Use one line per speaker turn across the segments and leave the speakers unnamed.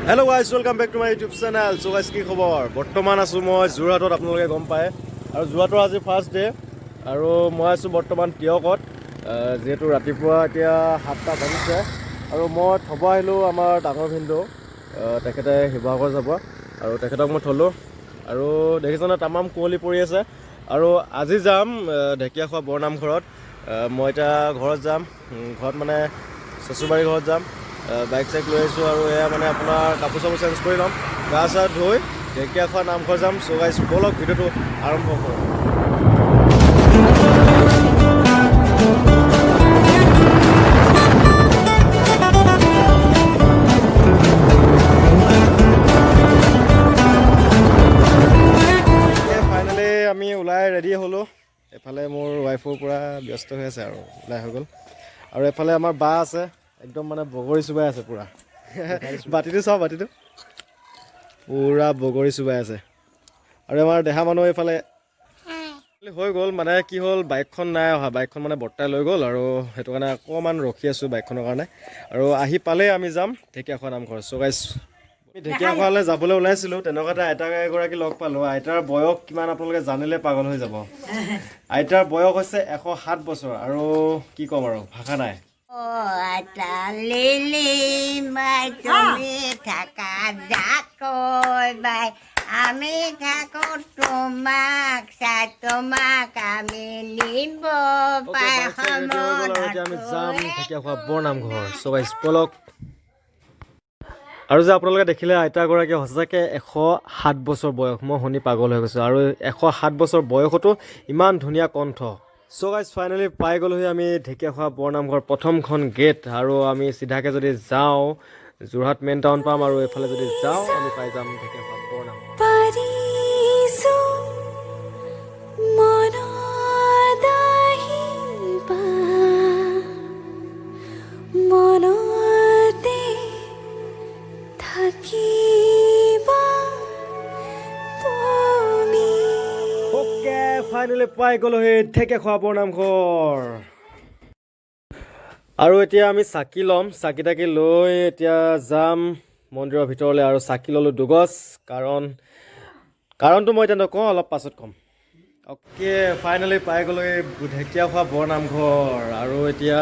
Hello guys, welcome back to my YouTube channel. So guys, কি খবৰ? বৰ্তমান আছো মই যোৰহাটত, আপোনালোকে গম পায়। আৰু যোৰহাটৰ আজি ফাৰ্ষ্ট ডে আৰু মই আছো বৰ্তমান টিয়কত। যেহেতু ৰাতিপুৱা এতিয়া 7টা বাজিছে আৰু মই থব আহিলো আমাৰ ডাঙৰ ভিনদেউ। তেখেতে শিৱসাগৰ যাব আৰু তেখেতক মই থলো আৰু দেখিছনে তামাম কুঁৱলী পৰি আছে। আৰু আজি যাম ঢেকীয়াখোৱা বৰনামঘৰত। মই এতিয়া ঘৰত যাম, ঘৰত মানে চচুবাৰী ঘৰত যাম। বাইক চাইক লৈ আহিছোঁ আৰু এয়া মানে আপোনাৰ কাপোৰ চাপোৰ চেঞ্জ কৰি ল'ম, গা চা ধুই ঢেকীয়াখোৱা নামঘৰ যাম। চ' গাইছ ব'লক ভিডিঅ'টো আৰম্ভ কৰোঁ। ফাইনেলি আমি ওলাই ৰেডি হ'লোঁ। এফালে মোৰ ৱাইফৰ পূৰা ব্যস্ত হৈ আছে আৰু ওলাই হৈ গ'ল। আৰু এফালে আমাৰ বা আছে, একদম মানে বগৰী চুবাই আছে পূৰা। বাতিটো চাওঁ, বাতিটো পূৰা বগৰী চুবাই আছে। আৰু আমাৰ দেহা মানুহ এইফালে হৈ গ'ল, মানে কি হ'ল বাইকখন নাই অহা, বাইকখন মানে বৰ্তাই লৈ গ'ল আৰু সেইটো কাৰণে অকণমান ৰখি আছোঁ বাইকখনৰ কাৰণে। আৰু আহি পালেই আমি যাম ঢেকীয়াখোৱা নামঘৰ। চ' গাইছ আমি ঢেকীয়াখোৱালৈ যাবলৈ ওলাইছিলোঁ, তেনেকুৱাতে আইতা এগৰাকী লগ পালোঁ। আইতাৰ বয়স কিমান আপোনালোকে জানিলে পাগল হৈ যাব। আইতাৰ বয়স হৈছে 107 বছৰ আৰু কি ক'ম আৰু ভাষা নাই।
আইতা লিলি মাই তুমি থাকা যাকৈ বাই আমি থাকো তোমাক চাই তোমাক আমি নিব পাই
আমি যাম ঢেকীয়াখোৱা বৰনামঘৰ। চ' গাইছ ব'লক। আৰু যে আপোনালোকে দেখিলে আইতাগৰাকী সঁচাকৈ 107 বছৰ বয়স, মই শুনি পাগল হৈ গৈছোঁ। আৰু 107 বছৰ বয়সতো ইমান ধুনীয়া কণ্ঠ। চ' গাইছ ফাইনেলি পাই গ'লোহি আমি ঢেকীয়াখোৱা বৰনামঘৰ প্ৰথমখন গেট। আৰু আমি চিধাকৈ যদি যাওঁ যোৰহাট মেইন টাউন পাম, আৰু এইফালে যদি যাওঁ আমি পাই যাম ঢেকীয়াখোৱা বৰনামঘৰ। ফাইনেলি পাই গ'লোহি ঢেকীয়াখোৱা বৰনামঘৰ। আৰু এতিয়া আমি চাকি ল'ম, চাকি তাকি লৈ এতিয়া যাম মন্দিৰৰ ভিতৰলৈ। আৰু চাকি ল'লোঁ দুগছ, কাৰণটো মই এতিয়া নকওঁ, অলপ পাছত ক'ম। অ'কে ফাইনেলি পাই গ'লোহি ঢেকীয়াখোৱা বৰনামঘৰ। আৰু এতিয়া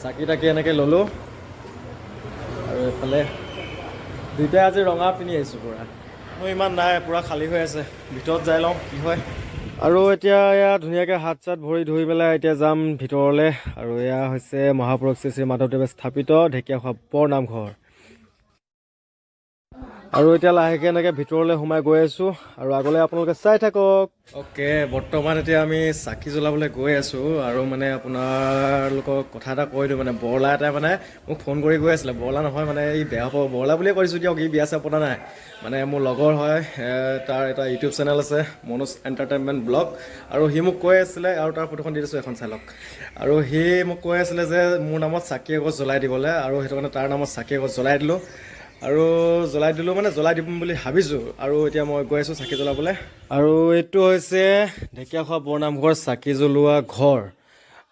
চাকি তাকি এনেকৈ ল'লোঁ। আৰু এইফালে দুইটাই আজি ৰঙা পিন্ধি আহিছোঁ পূৰা। মোৰ ইমান নাই, পূৰা খালী হৈ আছে, ভিতৰত যাই লওঁ কি হয়। আৰু এতিয়া এয়া ধুনীয়াকৈ হাত চাত ভৰি ধুই পেলাই এতিয়া যাম ভিতৰলৈ। আৰু এয়া হৈছে মহাপুৰুষ শ্ৰী শ্ৰী মাধৱদেৱে স্থাপিত ঢেকীয়াখোৱা বৰনামঘৰ। আৰু এতিয়া লাহেকৈ এনেকৈ ভিতৰলৈ সোমাই গৈ আছোঁ আৰু আগলৈ আপোনালোকে চাই থাকক। অ'কে বৰ্তমান এতিয়া আমি চাকি জ্বলাবলৈ গৈ আছোঁ। আৰু মানে আপোনালোকক কথা এটা কৈ দিওঁ, মানে বৰলা এটাই মানে মোক ফোন কৰি গৈ আছিলে। বৰলা নহয় মানে এই বেয়া পাব, বৰলা বুলিয়ে কৈছোঁ দিয়ক, ই বিয়া চিয়া পতা নাই, মানে মোৰ লগৰ হয়। তাৰ এটা ইউটিউব চেনেল আছে মনোজ এণ্টাৰটেইনমেণ্ট ব্লগ। আৰু সি মোক কৈ আছিলে, আৰু তাৰ ফটোখন দি দিছোঁ এখন চাই লওক। আৰু সি মোক কৈ আছিলে যে মোৰ নামত চাকি এগছ জ্বলাই দিবলৈ, আৰু সেইটো কাৰণে তাৰ নামত চাকি এগছ জ্বলাই দিলোঁ। আৰু মানে জ্বলাই দিম বুলি ভাবিছোঁ। আৰু এতিয়া মই গৈ আছোঁ চাকি জ্বলাবলৈ। আৰু এইটো হৈছে ঢেকীয়াখোৱা বৰনামঘৰ চাকি জ্বলোৱা ঘৰ,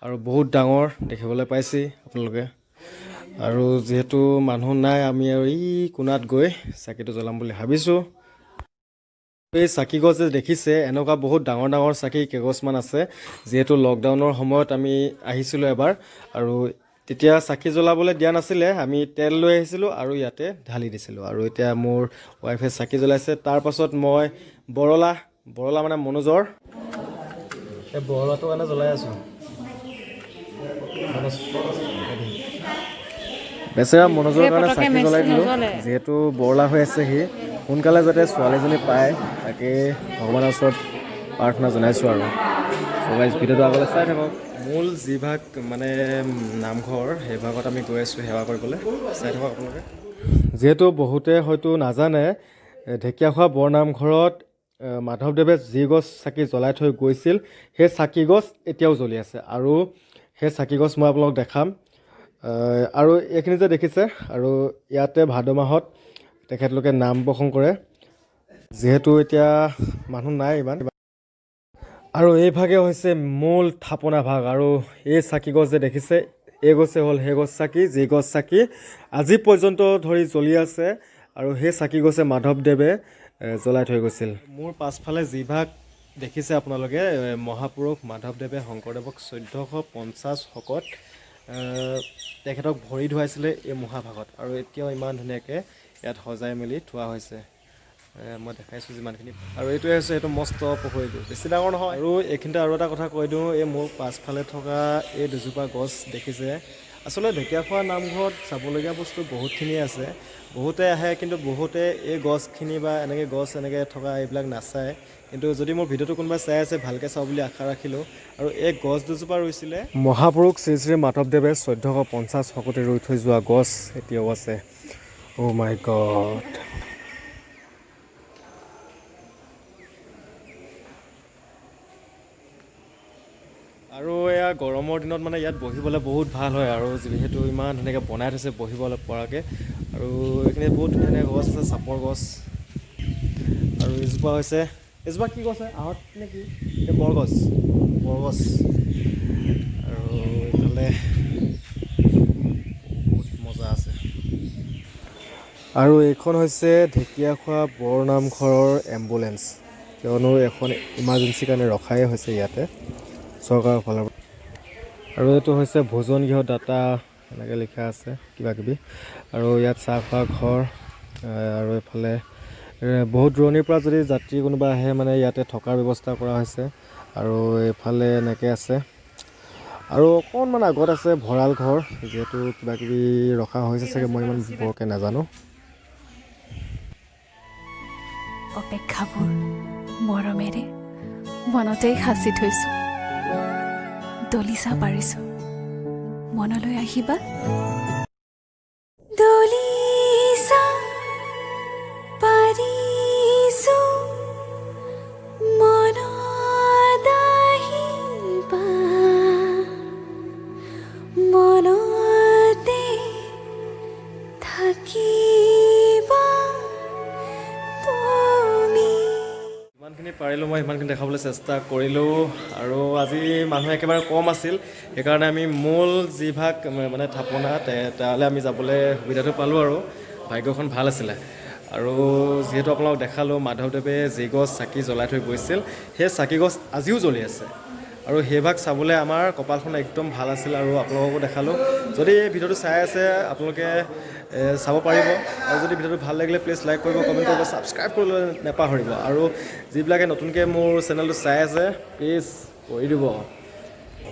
আৰু বহুত ডাঙৰ দেখিবলৈ পাইছেই আপোনালোকে। আৰু যিহেতু মানুহ নাই, আমি আৰু এই কোণাত গৈ চাকিটো জ্বলাম বুলি ভাবিছোঁ। এই চাকি গছ যে দেখিছে, এনেকুৱা বহুত ডাঙৰ ডাঙৰ চাকি কেইগছমান আছে। যিহেতু লকডাউনৰ সময়ত আমি আহিছিলোঁ এবাৰ, আৰু তেতিয়া চাকি জ্বলাবলৈ দিয়া নাছিলে, আমি তেল লৈ আহিছিলোঁ আৰু ইয়াতে ঢালি দিছিলোঁ। আৰু এতিয়া মোৰ ৱাইফে চাকি জ্বলাইছে, তাৰপাছত মই বৰলা মানে মনোজৰ এই বৰলাটোৰ কাৰণে জ্বলাই আছোঁ। বেচেৰা মনোজৰ কাৰণে চাকি জ্বলাই দিলোঁ, যিহেতু বৰলা হৈ আছে সি। সোনকালে যাতে ছোৱালীজনী পায়, তাকে ভগৱানৰ ওচৰত প্ৰাৰ্থনা জনাইছোঁ। আৰু গাইজ ভিডিঅ'টো আগলৈ চাই থাকক। মূল যিভাগ মানে নামঘৰ, সেই ভাগত আমি গৈ আছোঁ সেৱা কৰিবলৈ, চাই থাকক আপোনালোকে। যিহেতু বহুতে হয়তো নাজানে, ঢেকীয়াখোৱা বৰনামঘৰত মাধৱদেৱে যি গছ চাকি জ্বলাই থৈ গৈছিল, সেই চাকি গছ এতিয়াও জ্বলি আছে। আৰু সেই চাকি গছ মই আপোনালোকক দেখাম। আৰু এইখিনি যে দেখিছে, আৰু ইয়াতে ভাদ মাহত তেখেতলোকে নাম প্ৰসংগ কৰে, যিহেতু এতিয়া মানুহ নাই ইমান। আৰু এইভাগে হৈছে মূল থাপনা ভাগ। আৰু এই চাকি গছ যে দেখিছে, এই গছে হ'ল সেই গছ চাকি, যি গছ চাকি আজি পৰ্যন্ত ধৰি জ্বলি আছে আৰু সেই চাকি গছে মাধৱদেৱে জ্বলাই থৈ গৈছিল। মোৰ পাছফালে যিভাগ দেখিছে আপোনালোকে মহাপুৰুষ মাধৱদেৱে শংকৰদেৱক 1450 শকত তেখেতক ভৰি ধুৱাইছিলে এই মহাভাগত আৰু এতিয়াও ইমান ধুনীয়াকৈ ইয়াত সজাই মেলি থোৱা হৈছে। মই দেখাইছোঁ যিমানখিনি। আৰু এইটোৱে হৈছে এইটো মস্ত পুখুৰীটো, বেছি ডাঙৰ নহয়। আৰু এইখিনিতে আৰু এটা কথা কৈ দিওঁ, এই মোৰ পাছফালে থকা এই দুজোপা গছ দেখিছে, আচলতে ঢেকীয়াখোৱা নামঘৰত চাবলগীয়া বস্তু বহুতখিনিয়ে আছে। বহুতে আহে কিন্তু বহুতে এই গছখিনি বা এনেকৈ গছ এনেকৈ থকা এইবিলাক নাচায়। কিন্তু যদি মোৰ ভিডিঅ'টো কোনোবাই চাই আছে ভালকৈ চাওঁ বুলি আশা ৰাখিলোঁ। আৰু এই গছ দুজোপা ৰুইছিলে মহাপুৰুষ শ্ৰী শ্ৰী মাধৱদেৱে 1450 শকতে ৰুই থৈ যোৱা গছ এতিয়াও আছে। অ' মাই গড। আৰু এয়া গৰমৰ দিনত মানে ইয়াত বহিবলৈ বহুত ভাল হয় আৰু যিহেতু ইমান ধুনীয়াকৈ বনাই থৈছে বহিবলৈ পৰাকৈ। আৰু এইখিনি বহুত ধুনীয়া গছ আছে, চাপৰ গছ। আৰু এইজোপা হৈছে, এইজোপা কি গছ হয়, আহঁত নে কি? এই বৰগছ, বৰগছ। আৰু এইফালে বহুত মজা আছে। আৰু এইখন হৈছে ঢেকীয়াখোৱা বৰনামঘৰৰ এম্বুলেঞ্চ, কিয়নো এখন ইমাৰ্জেঞ্চিৰ কাৰণে ৰখাই হৈছে ইয়াতে চৰকাৰৰ ফালৰ পৰা। আৰু এইটো হৈছে ভোজন গৃহ দাতা এনেকৈ লিখা আছে কিবা কিবি। আৰু ইয়াত চাহ খোৱা ঘৰ। আৰু এইফালে বহুত দূৰণিৰ পৰা যদি যাত্ৰী কোনোবা আহে মানে ইয়াতে থকাৰ ব্যৱস্থা কৰা হৈছে। আৰু এইফালে এনেকৈ আছে। আৰু অকণমান আগত আছে ভঁৰাল ঘৰ, যিহেতু কিবা কিবি ৰখা হৈছে চাগে, মই ইমান বৰকৈ নাজানো।
অপেক্ষাবোৰ মৰমেৰে মনতেই সাঁচি থৈছোঁ, দলিচা পাৰিছোঁ, মনলৈ আহিবা। দলিচা পাৰিছোঁ, মনত আহিবা, মনতে থাকিবা তুমি।
যিমানখিনি পাৰিলোঁ মই সিমানখিনি দেখাবলৈ চেষ্টা কৰিলোঁ। আৰু আজি মানুহ একেবাৰে কম আছিল, সেইকাৰণে আমি মূল যিভাগ মানে থাপনা তালৈ আমি যাবলৈ সুবিধাটো পালোঁ আৰু ভাগ্যখন ভাল আছিলে। আৰু যিহেতু আপোনালোকক দেখালোঁ মাধৱদেৱে যি গছ চাকি জ্বলাই থৈ গৈছিল সেই চাকি গছ আজিও জ্বলি আছে। আৰু সেইভাগ চাবলৈ আমাৰ কপালখন একদম ভাল আছিল। আৰু আপোনালোককো দেখালোঁ। যদি এই ভিডিঅ'টো চাই আছে আপোনালোকে চাব পাৰিব। আৰু যদি ভিডিঅ'টো ভাল লাগিলে প্লিজ লাইক কৰিব, কমেণ্ট কৰিব, ছাবস্ক্ৰাইব কৰিবলৈ নাপাহৰিব। আৰু যিবিলাকে নতুনকৈ মোৰ চেনেলটো চাই আছে প্লিজ কৰি দিব।